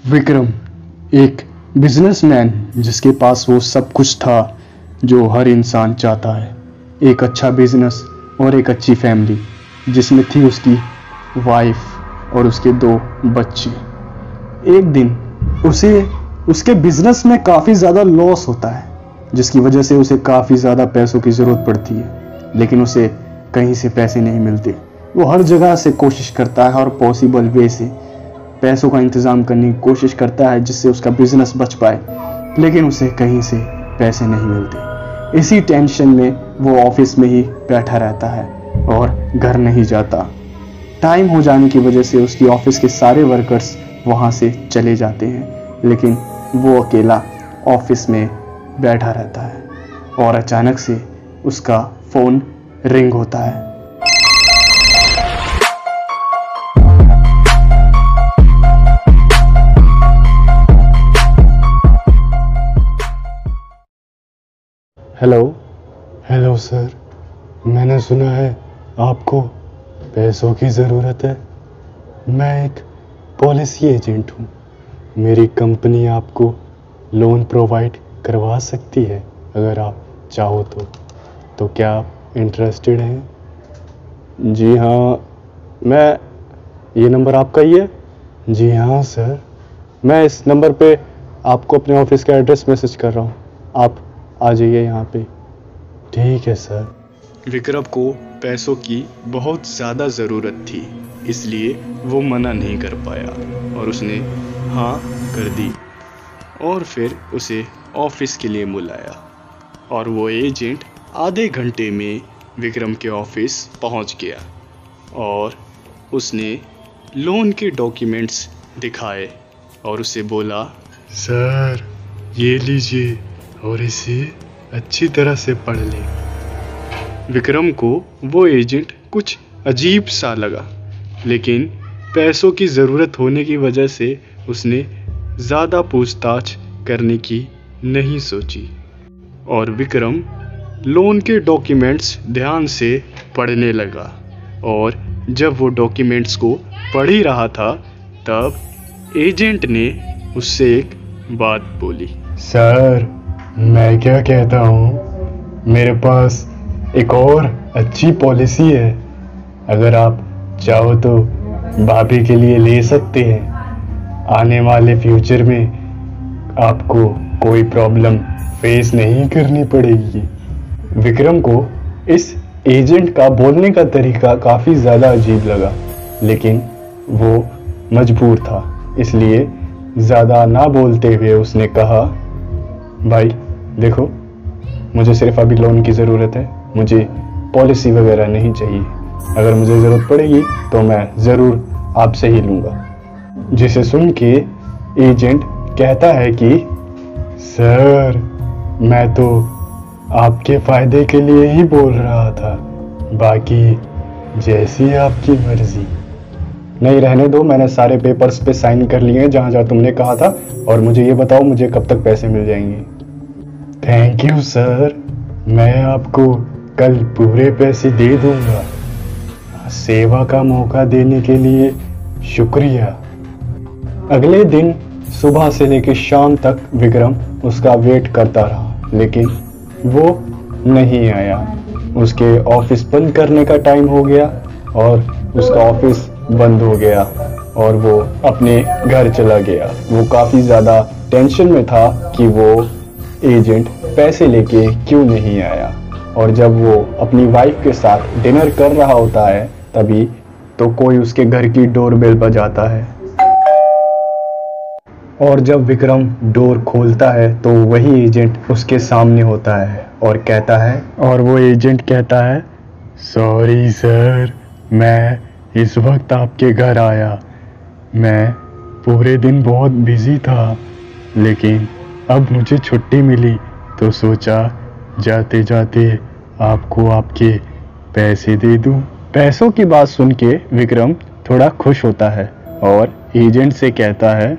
विक्रम एक बिजनेसमैन जिसके पास वो सब कुछ था जो हर इंसान चाहता है। एक अच्छा बिजनेस और एक अच्छी फैमिली जिसमें थी उसकी वाइफ और उसके 2 बच्चे। एक दिन उसे उसके बिजनेस में काफ़ी ज़्यादा लॉस होता है, जिसकी वजह से उसे काफ़ी ज़्यादा पैसों की ज़रूरत पड़ती है, लेकिन उसे कहीं से पैसे नहीं मिलते। वो हर जगह से कोशिश करता है और पॉसिबल वे से पैसों का इंतज़ाम करने की कोशिश करता है जिससे उसका बिजनेस बच पाए, लेकिन उसे कहीं से पैसे नहीं मिलते। इसी टेंशन में वो ऑफिस में ही बैठा रहता है और घर नहीं जाता। टाइम हो जाने की वजह से उसकी ऑफिस के सारे वर्कर्स वहाँ से चले जाते हैं, लेकिन वो अकेला ऑफिस में बैठा रहता है और अचानक से उसका फ़ोन रिंग होता है। हेलो। हेलो सर, मैंने सुना है आपको पैसों की ज़रूरत है। मैं एक पॉलिसी एजेंट हूँ। मेरी कंपनी आपको लोन प्रोवाइड करवा सकती है अगर आप चाहो तो क्या आप इंटरेस्टेड हैं? जी हाँ, ये नंबर आपका ही है? जी हाँ सर, मैं इस नंबर पे आपको अपने ऑफिस का एड्रेस मैसेज कर रहा हूँ, आप आ जाइए यहाँ पे। ठीक है सर। विक्रम को पैसों की बहुत ज़्यादा ज़रूरत थी, इसलिए वो मना नहीं कर पाया और उसने हाँ कर दी और फिर उसे ऑफिस के लिए बुलाया और वो एजेंट आधे घंटे में विक्रम के ऑफिस पहुंच गया और उसने लोन के डॉक्यूमेंट्स दिखाए और उसे बोला, सर ये लीजिए और इसे अच्छी तरह से पढ़ लें। विक्रम को वो एजेंट कुछ अजीब सा लगा, लेकिन पैसों की ज़रूरत होने की वजह से उसने ज़्यादा पूछताछ करने की नहीं सोची और विक्रम लोन के डॉक्यूमेंट्स ध्यान से पढ़ने लगा। और जब वो डॉक्यूमेंट्स को पढ़ ही रहा था तब एजेंट ने उससे एक बात बोली। सर मैं क्या कहता हूँ, मेरे पास एक और अच्छी पॉलिसी है, अगर आप चाहो तो भाभी के लिए ले सकते हैं। आने वाले फ्यूचर में आपको कोई प्रॉब्लम फेस नहीं करनी पड़ेगी। विक्रम को इस एजेंट का बोलने का तरीका काफ़ी ज़्यादा अजीब लगा, लेकिन वो मजबूर था, इसलिए ज़्यादा ना बोलते हुए उसने कहा, भाई देखो, मुझे सिर्फ अभी लोन की ज़रूरत है, मुझे पॉलिसी वगैरह नहीं चाहिए। अगर मुझे ज़रूरत पड़ेगी तो मैं ज़रूर आपसे ही लूँगा। जिसे सुन के एजेंट कहता है कि सर मैं तो आपके फ़ायदे के लिए ही बोल रहा था, बाकी जैसी आपकी मर्ज़ी। नहीं रहने दो, मैंने सारे पेपर्स पे साइन कर लिए हैं जहाँ जहाँ तुमने कहा था, और मुझे ये बताओ मुझे कब तक पैसे मिल जाएंगे? थैंक यू सर, मैं आपको कल पूरे पैसे दे दूंगा। सेवा का मौका देने के लिए शुक्रिया। अगले दिन सुबह से लेकर शाम तक विक्रम उसका वेट करता रहा, लेकिन वो नहीं आया। उसके ऑफिस बंद करने का टाइम हो गया और उसका ऑफिस बंद हो गया और वो अपने घर चला गया। वो काफ़ी ज़्यादा टेंशन में था कि वो एजेंट पैसे लेके क्यों नहीं आया। और जब वो अपनी वाइफ के साथ डिनर कर रहा होता है तभी तो कोई उसके घर की डोरबेल बजाता है और जब विक्रम डोर खोलता है तो वही एजेंट उसके सामने होता है और वो एजेंट कहता है, सॉरी सर, मैं इस वक्त आपके घर आया। मैं पूरे दिन बहुत बिजी था, लेकिन अब मुझे छुट्टी मिली तो सोचा जाते जाते आपको आपके पैसे दे दूं। पैसों की बात सुन के विक्रम थोड़ा खुश होता है और एजेंट से कहता है,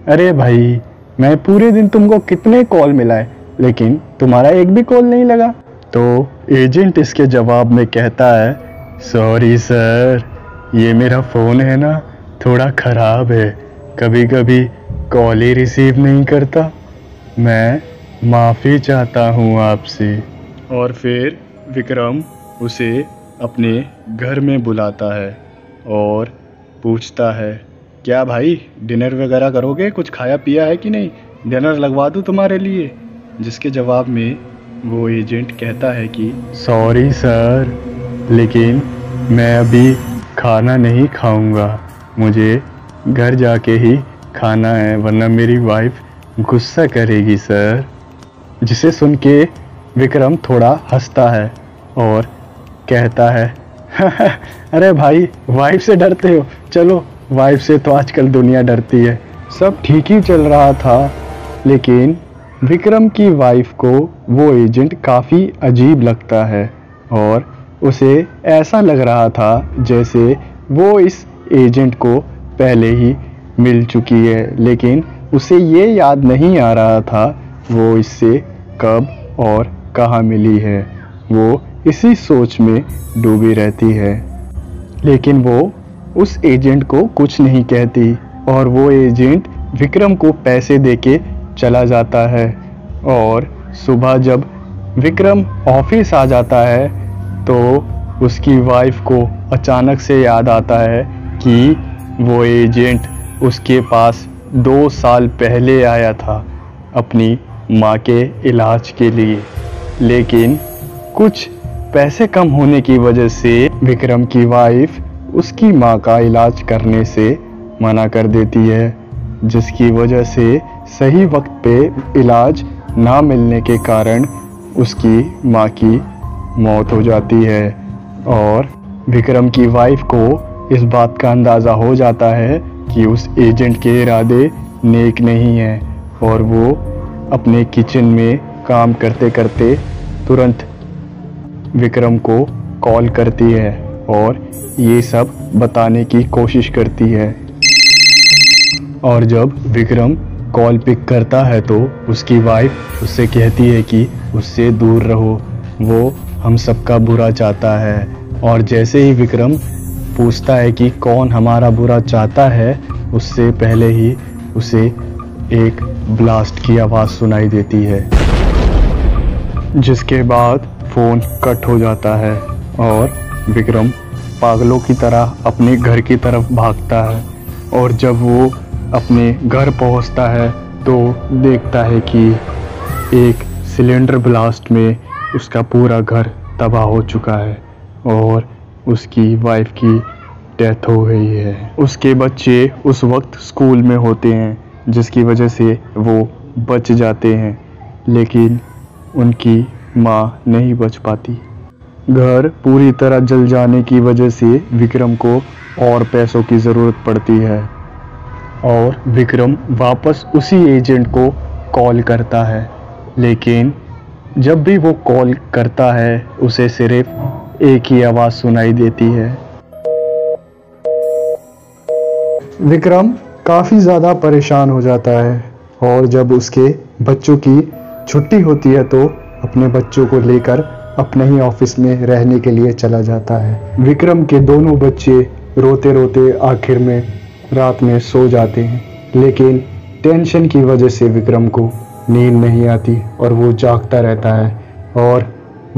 अरे भाई, मैं पूरे दिन तुमको कितने कॉल मिलाए, लेकिन तुम्हारा एक भी कॉल नहीं लगा। तो एजेंट इसके जवाब में कहता है, सॉरी सर, ये मेरा फ़ोन है ना, थोड़ा ख़राब है, कभी कभी कॉल ही रिसीव नहीं करता। मैं माफ़ी चाहता हूँ आपसे। और फिर विक्रम उसे अपने घर में बुलाता है और पूछता है, क्या भाई डिनर वगैरह करोगे, कुछ खाया पिया है कि नहीं, डिनर लगवा दूँ तुम्हारे लिए। जिसके जवाब में वो एजेंट कहता है कि सॉरी सर, लेकिन मैं अभी खाना नहीं खाऊंगा, मुझे घर जाके ही खाना है, वरना मेरी वाइफ गुस्सा करेगी सर। जिसे सुन के विक्रम थोड़ा हंसता है और कहता है अरे भाई, वाइफ से डरते हो, चलो वाइफ से तो आजकल दुनिया डरती है। सब ठीक ही चल रहा था, लेकिन विक्रम की वाइफ को वो एजेंट काफ़ी अजीब लगता है और उसे ऐसा लग रहा था जैसे वो इस एजेंट को पहले ही मिल चुकी है, लेकिन उसे ये याद नहीं आ रहा था वो इससे कब और कहाँ मिली है। वो इसी सोच में डूबी रहती है, लेकिन वो उस एजेंट को कुछ नहीं कहती और वो एजेंट विक्रम को पैसे देके चला जाता है। और सुबह जब विक्रम ऑफिस आ जाता है तो उसकी वाइफ को अचानक से याद आता है कि वो एजेंट उसके पास 2 साल पहले आया था अपनी माँ के इलाज के लिए, लेकिन कुछ पैसे कम होने की वजह से विक्रम की वाइफ उसकी माँ का इलाज करने से मना कर देती है, जिसकी वजह से सही वक्त पे इलाज ना मिलने के कारण उसकी माँ की मौत हो जाती है। और विक्रम की वाइफ को इस बात का अंदाज़ा हो जाता है कि उस एजेंट के इरादे नेक नहीं हैं और वो अपने किचन में काम करते करते तुरंत विक्रम को कॉल करती है और ये सब बताने की कोशिश करती है। और जब विक्रम कॉल पिक करता है तो उसकी वाइफ उससे कहती है कि उससे दूर रहो, वो हम सबका बुरा चाहता है। और जैसे ही विक्रम पूछता है कि कौन हमारा बुरा चाहता है, उससे पहले ही उसे एक ब्लास्ट की आवाज़ सुनाई देती है, जिसके बाद फ़ोन कट हो जाता है और विक्रम पागलों की तरह अपने घर की तरफ भागता है। और जब वो अपने घर पहुंचता है तो देखता है कि एक सिलेंडर ब्लास्ट में उसका पूरा घर तबाह हो चुका है और उसकी वाइफ की डेथ हो गई है। उसके बच्चे उस वक्त स्कूल में होते हैं, जिसकी वजह से वो बच जाते हैं, लेकिन उनकी माँ नहीं बच पाती। घर पूरी तरह जल जाने की वजह से विक्रम को और पैसों की ज़रूरत पड़ती है और विक्रम वापस उसी एजेंट को कॉल करता है, लेकिन जब भी वो कॉल करता है उसे सिर्फ एक ही आवाज़ सुनाई देती है। विक्रम काफ़ी ज़्यादा परेशान हो जाता है और जब उसके बच्चों की छुट्टी होती है तो अपने बच्चों को लेकर अपने ही ऑफिस में रहने के लिए चला जाता है। विक्रम के दोनों बच्चे रोते रोते आखिर में रात में सो जाते हैं, लेकिन टेंशन की वजह से विक्रम को नींद नहीं आती और वो जागता रहता है और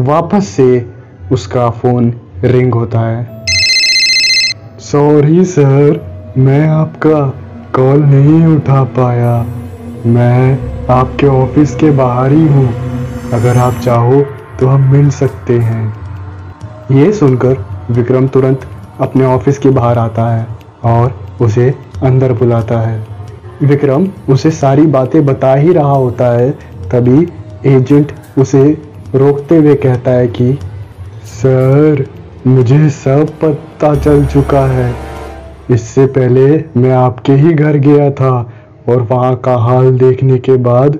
वापस से उसका फ़ोन रिंग होता है। सॉरी सर, मैं आपका कॉल नहीं उठा पाया, मैं आपके ऑफिस के बाहर ही हूँ, अगर आप चाहो तो हम मिल सकते हैं। ये सुनकर विक्रम तुरंत अपने ऑफिस के बाहर आता है और उसे अंदर बुलाता है। विक्रम उसे सारी बातें बता ही रहा होता है, तभी एजेंट उसे रोकते हुए कहता है कि सर, मुझे सब पता चल चुका है। इससे पहले मैं आपके ही घर गया था और वहाँ का हाल देखने के बाद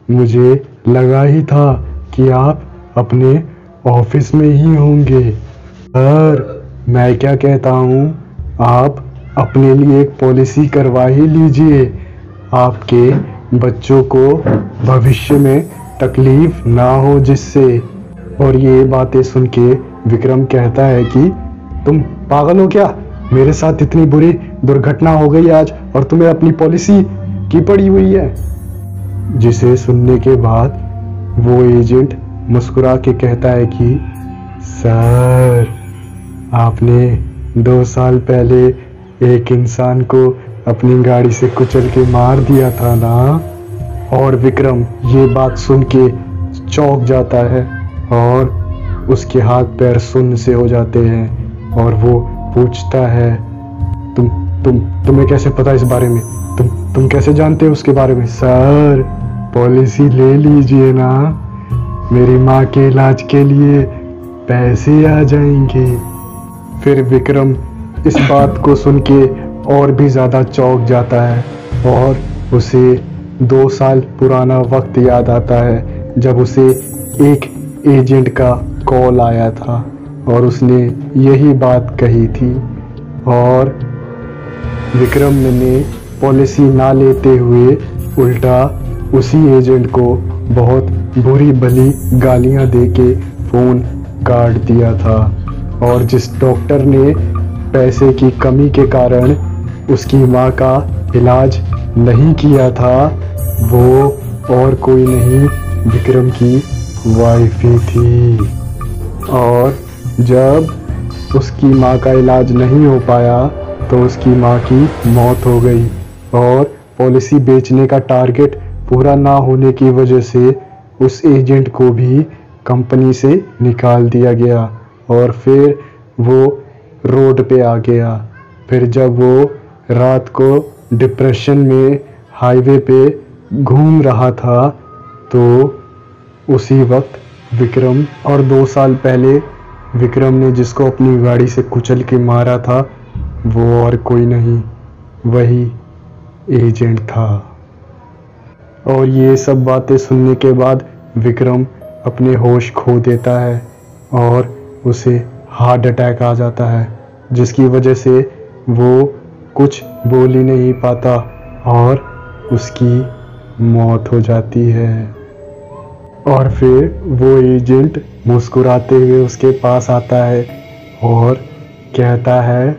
मुझे लगा ही था कि आप अपने ऑफिस में ही होंगे। सर, मैं क्या कहता हूँ, आप अपने लिए एक पॉलिसी करवा ही लीजिए, आपके बच्चों को भविष्य में तकलीफ ना हो जिससे। और ये बातें सुन के विक्रम कहता है कि तुम पागल हो क्या, मेरे साथ इतनी बुरी दुर्घटना हो गई आज और तुम्हें अपनी पॉलिसी की पड़ी हुई है। जिसे सुनने के बाद वो एजेंट मुस्कुरा के कहता है कि सर, आपने 2 साल पहले एक इंसान को अपनी गाड़ी से कुचल के मार दिया था ना। और विक्रम ये बात सुन के चौंक जाता है और उसके हाथ पैर सुन्न से हो जाते हैं और वो पूछता है, तुम्हें कैसे पता इस बारे में? तुम कैसे जानते हो उसके बारे में? सर, पॉलिसी ले लीजिए ना, मेरी माँ के इलाज के लिए पैसे आ जाएंगे। फिर विक्रम इस बात को सुन के और भी ज़्यादा चौंक जाता है और उसे 2 साल पुराना वक्त याद आता है जब उसे एक एजेंट का कॉल आया था और उसने यही बात कही थी। और विक्रम ने पॉलिसी ना लेते हुए उल्टा उसी एजेंट को बहुत बुरी भली गालियां देके फ़ोन काट दिया था। और जिस डॉक्टर ने पैसे की कमी के कारण उसकी माँ का इलाज नहीं किया था, वो और कोई नहीं, विक्रम की वाइफ ही थी। और जब उसकी माँ का इलाज नहीं हो पाया तो उसकी माँ की मौत हो गई और पॉलिसी बेचने का टारगेट पूरा ना होने की वजह से उस एजेंट को भी कंपनी से निकाल दिया गया और फिर वो रोड पे आ गया। फिर जब वो रात को डिप्रेशन में हाईवे पे घूम रहा था तो उसी वक्त विक्रम और 2 साल पहले विक्रम ने जिसको अपनी गाड़ी से कुचल के मारा था वो और कोई नहीं, वही एजेंट था। और ये सब बातें सुनने के बाद विक्रम अपने होश खो देता है और उसे हार्ट अटैक आ जाता है, जिसकी वजह से वो कुछ बोल ही नहीं पाता और उसकी मौत हो जाती है। और फिर वो एजेंट मुस्कुराते हुए उसके पास आता है और कहता है,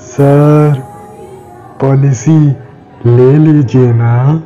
सर, पॉलिसी ले लीजिए ना,